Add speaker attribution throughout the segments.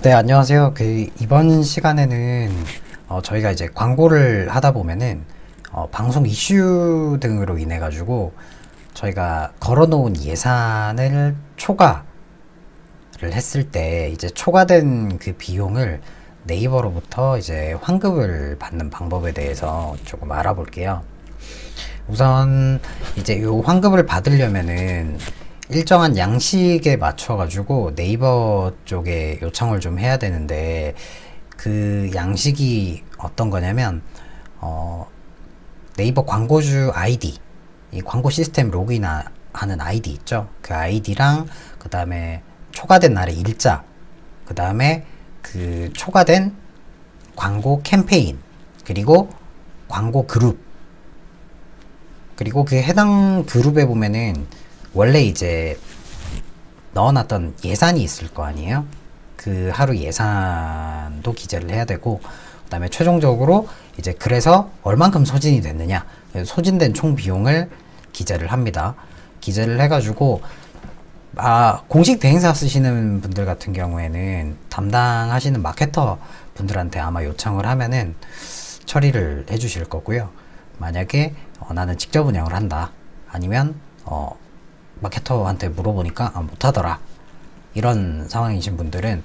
Speaker 1: 네, 안녕하세요. 이번 시간에는 저희가 이제 광고를 하다 보면은 방송 이슈 등으로 인해 가지고 저희가 걸어놓은 예산을 초과를 했을 때 이제 초과된 그 비용을 네이버로부터 이제 환급을 받는 방법에 대해서 조금 알아볼게요. 우선 이제 요 환급을 받으려면은 일정한 양식에 맞춰 가지고 네이버 쪽에 요청을 좀 해야 되는데, 그 양식이 어떤 거냐면 네이버 광고주 아이디, 이 광고 시스템 로그인 하는 아이디 있죠. 그 아이디랑 그 다음에 초과된 날의 일자, 그 다음에 그 초과된 광고 캠페인, 그리고 광고 그룹, 그리고 그 해당 그룹에 보면은 원래 이제 넣어놨던 예산이 있을 거 아니에요. 그 하루 예산도 기재를 해야 되고, 그 다음에 최종적으로 이제 그래서 얼만큼 소진이 됐느냐, 소진된 총 비용을 기재를 합니다. 기재를 해가지고 공식 대행사 쓰시는 분들 같은 경우에는 담당하시는 마케터 분들한테 아마 요청을 하면은 처리를 해주실 거고요. 만약에 나는 직접 운영을 한다, 아니면 마케터한테 물어보니까 못하더라, 이런 상황이신 분들은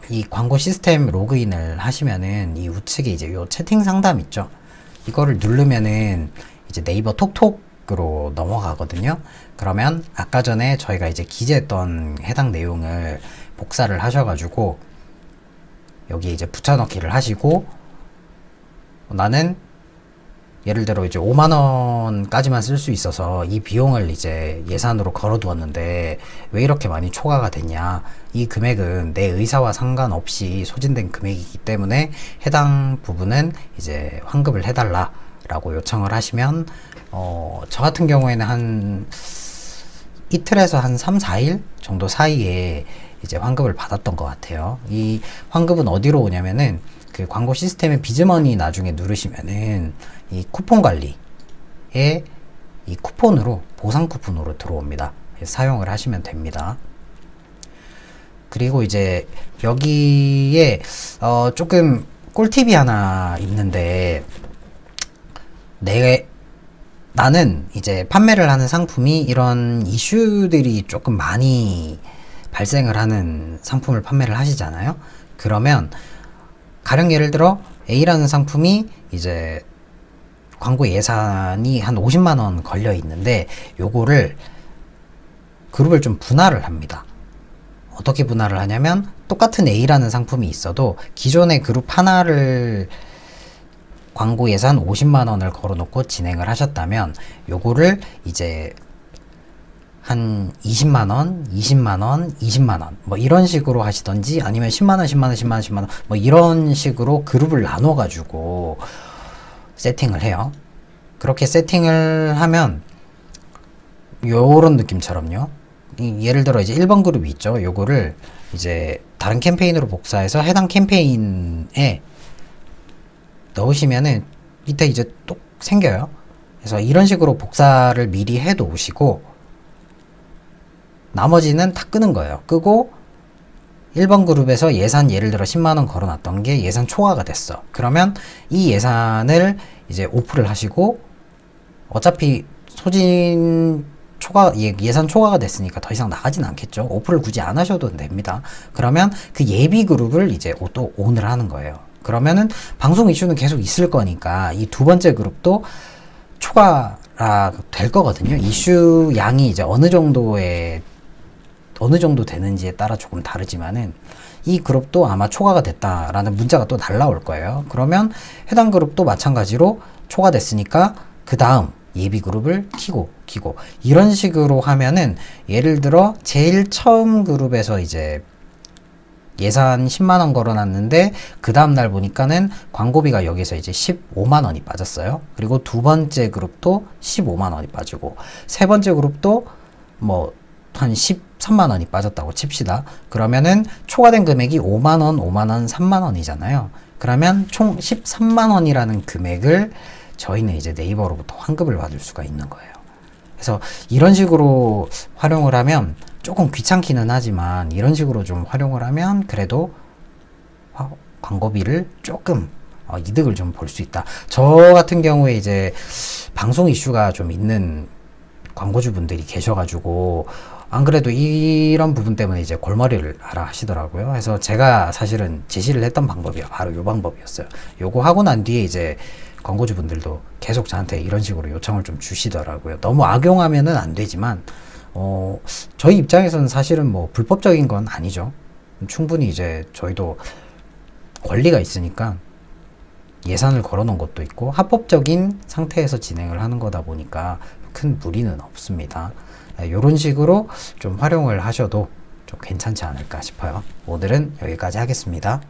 Speaker 1: 이 광고 시스템 로그인을 하시면은 이 우측에 이제 요 채팅 상담 있죠. 이거를 누르면은 이제 네이버 톡톡으로 넘어가거든요. 그러면 아까 전에 저희가 이제 기재했던 해당 내용을 복사를 하셔가지고 여기 이제 붙여넣기를 하시고, 나는 예를 들어 이제 5만원까지만 쓸 수 있어서 이 비용을 이제 예산으로 걸어 두었는데 왜 이렇게 많이 초과가 됐냐, 이 금액은 내 의사와 상관없이 소진된 금액이기 때문에 해당 부분은 이제 환급을 해달라 라고 요청을 하시면 저 같은 경우에는 한 이틀에서 한 3, 4일 정도 사이에 이제 환급을 받았던 것 같아요. 이 환급은 어디로 오냐면은 그 광고 시스템의 비즈머니 나중에 누르시면은 이 쿠폰 관리에 이 쿠폰으로, 보상 쿠폰으로 들어옵니다. 사용을 하시면 됩니다. 그리고 이제 여기에 조금 꿀팁이 하나 있는데, 나는 이제 판매를 하는 상품이 이런 이슈들이 조금 많이 발생을 하는 상품을 판매를 하시잖아요. 그러면 가령 예를 들어 A라는 상품이 이제 광고 예산이 한 50만원 걸려 있는데 요거를 그룹을 좀 분할을 합니다. 어떻게 분할을 하냐면, 똑같은 A라는 상품이 있어도 기존의 그룹 하나를 광고 예산 50만원을 걸어 놓고 진행을 하셨다면 요거를 이제 한 20만원, 20만원, 20만원 뭐 이런 식으로 하시던지, 아니면 10만원, 10만원, 10만원, 10만원 뭐 이런 식으로 그룹을 나눠 가지고 세팅을 해요. 그렇게 세팅을 하면 요런 느낌처럼요, 예를 들어 이제 1번 그룹이 있죠. 요거를 이제 다른 캠페인으로 복사해서 해당 캠페인에 넣으시면은 밑에 이제 또 생겨요. 그래서 이런 식으로 복사를 미리 해 놓으시고 나머지는 다 끄는 거예요. 끄고 1번 그룹에서 예산 예를 들어 10만원 걸어놨던 게 예산 초과가 됐어. 그러면 이 예산을 이제 오프를 하시고, 어차피 예산 초과가 됐으니까 더 이상 나가진 않겠죠. 오프를 굳이 안 하셔도 됩니다. 그러면 그 예비 그룹을 이제 또 온을 하는 거예요. 그러면은 방송 이슈는 계속 있을 거니까 이 두 번째 그룹도 초과가 될 거거든요. 이슈 양이 이제 어느 정도 되는지에 따라 조금 다르지만은 이 그룹도 아마 초과가 됐다라는 문자가 또 날라올 거예요. 그러면 해당 그룹도 마찬가지로 초과됐으니까 그 다음 예비 그룹을 키고 이런 식으로 하면은, 예를 들어 제일 처음 그룹에서 이제 예산 10만원 걸어놨는데 그 다음날 보니까는 광고비가 여기서 이제 15만원이 빠졌어요. 그리고 두 번째 그룹도 15만원이 빠지고, 세 번째 그룹도 뭐 한 13만원이 빠졌다고 칩시다. 그러면은 초과된 금액이 5만원, 5만원, 3만원이잖아요. 그러면 총 13만원이라는 금액을 저희는 이제 네이버로부터 환급을 받을 수가 있는 거예요. 그래서 이런 식으로 활용을 하면 조금 귀찮기는 하지만, 이런 식으로 좀 활용을 하면 그래도 광고비를 조금 이득을 좀 볼 수 있다. 저 같은 경우에 이제 방송 이슈가 좀 있는 광고주분들이 계셔가지고 안 그래도 이런 부분 때문에 이제 골머리를 앓아 하시더라고요. 그래서 제가 사실은 제시를 했던 방법이 바로 요 방법이었어요. 요거 하고 난 뒤에 이제 광고주분들도 계속 저한테 이런 식으로 요청을 좀 주시더라고요. 너무 악용하면은 안 되지만 저희 입장에서는 사실은 뭐 불법적인 건 아니죠. 충분히 이제 저희도 권리가 있으니까 예산을 걸어 놓은 것도 있고 합법적인 상태에서 진행을 하는 거다 보니까 큰 무리는 없습니다. 이런 식으로 좀 활용을 하셔도 좀 괜찮지 않을까 싶어요. 오늘은 여기까지 하겠습니다.